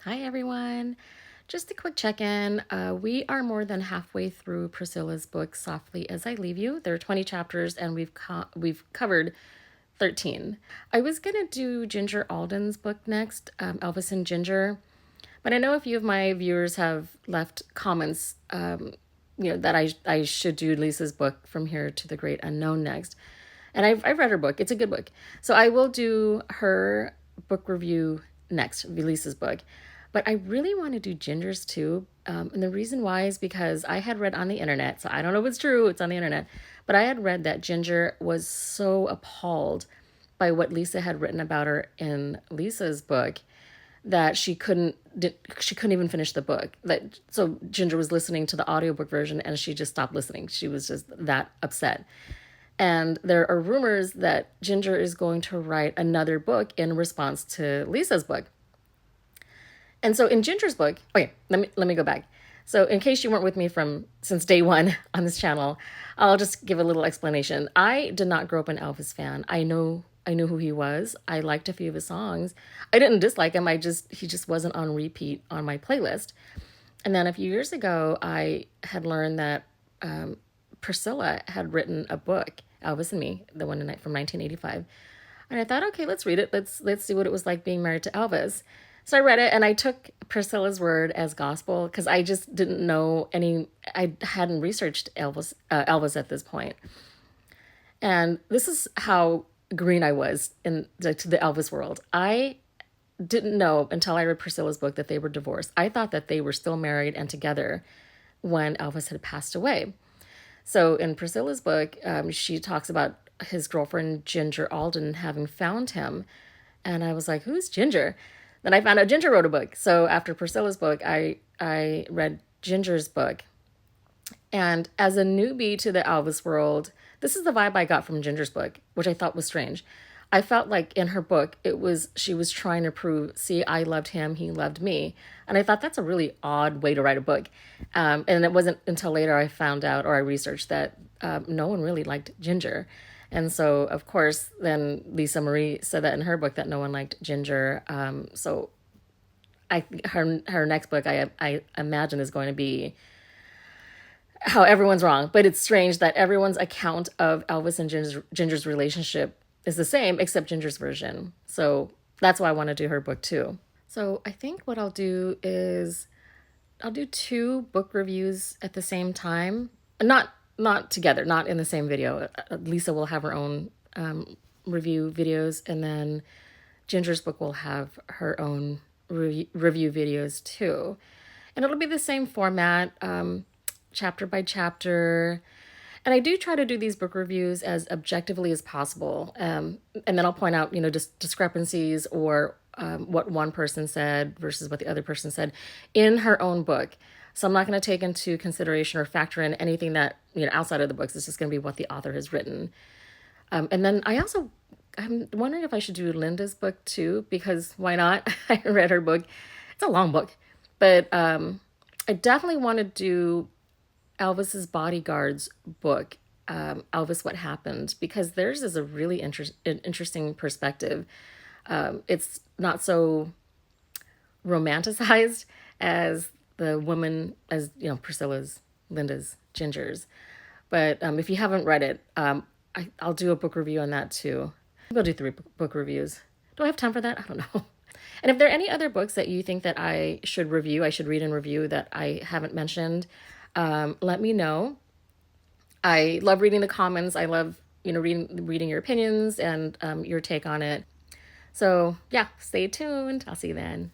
Hi everyone. Just a quick check-in. We are more than halfway through Priscilla's book, Softly as I Leave You. There are 20 chapters and we've covered 13. I was gonna do Ginger Alden's book next, Elvis and Ginger, but I know a few of my viewers have left comments, that I should do Lisa's book, From Here to the Great Unknown, next. And I've read her book. It's a good book. So I will do her book review next, Lisa's book. But I really want to do Ginger's too. And the reason why is because I had read on the internet, so I don't know if it's true, it's on the internet, but I had read that Ginger was so appalled by what Lisa had written about her in Lisa's book that she couldn't even finish the book. So Ginger was listening to the audiobook version and she just stopped listening. She was just that upset. And there are rumors that Ginger is going to write another book in response to Lisa's book. And so in Ginger's book, okay, let me go back. So in case you weren't with me since day one on this channel, I'll just give a little explanation. I did not grow up an Elvis fan. I knew who he was. I liked a few of his songs. I didn't dislike him. He just wasn't on repeat on my playlist. And then a few years ago, I had learned that Priscilla had written a book, Elvis and Me, the one from 1985. And I thought, okay, let's read it. Let's see what it was like being married to Elvis. So I read it and I took Priscilla's word as gospel because I just didn't know I hadn't researched Elvis at this point. And this is how green I was to the Elvis world. I didn't know until I read Priscilla's book that they were divorced. I thought that they were still married and together when Elvis had passed away. So in Priscilla's book, she talks about his girlfriend, Ginger Alden, having found him. And I was like, who's Ginger? Then I found out Ginger wrote a book. So after Priscilla's book, I read Ginger's book. And as a newbie to the Elvis world, this is the vibe I got from Ginger's book, which I thought was strange. I felt like in her book, she was trying to prove, see, I loved him, he loved me. And I thought that's a really odd way to write a book. And it wasn't until later I found out, or I researched, that no one really liked Ginger. And so, of course, then Lisa Marie said that in her book that no one liked Ginger. So her next book, I imagine, is going to be how everyone's wrong. But it's strange that everyone's account of Elvis and Ginger's relationship is the same except Ginger's version. So that's why I want to do her book too. So I think what I'll do is I'll do 2 book reviews at the same time. Not together, not in the same video. Lisa will have her own review videos, and then Ginger's book will have her own review videos too. And it'll be the same format, chapter by chapter. And I do try to do these book reviews as objectively as possible. And then I'll point out, just discrepancies or what one person said versus what the other person said in her own book. So I'm not going to take into consideration or factor in anything that, outside of the books. It's just going to be what the author has written. And then I'm wondering if I should do Linda's book too, because why not? I read her book. It's a long book. But I definitely want to do Elvis's bodyguard's book, Elvis, What Happened, because theirs is a really interesting perspective. It's not so romanticized as the woman, as Priscilla's, Linda's, Ginger's. But if you haven't read it, I'll do a book review on that too. Maybe I'll do 3 book reviews. Do I have time for that? I don't know. And if there are any other books that you think that I should read and review that I haven't mentioned, let me know. I love reading the comments. I love, reading your opinions and your take on it. So yeah, stay tuned. I'll see you then.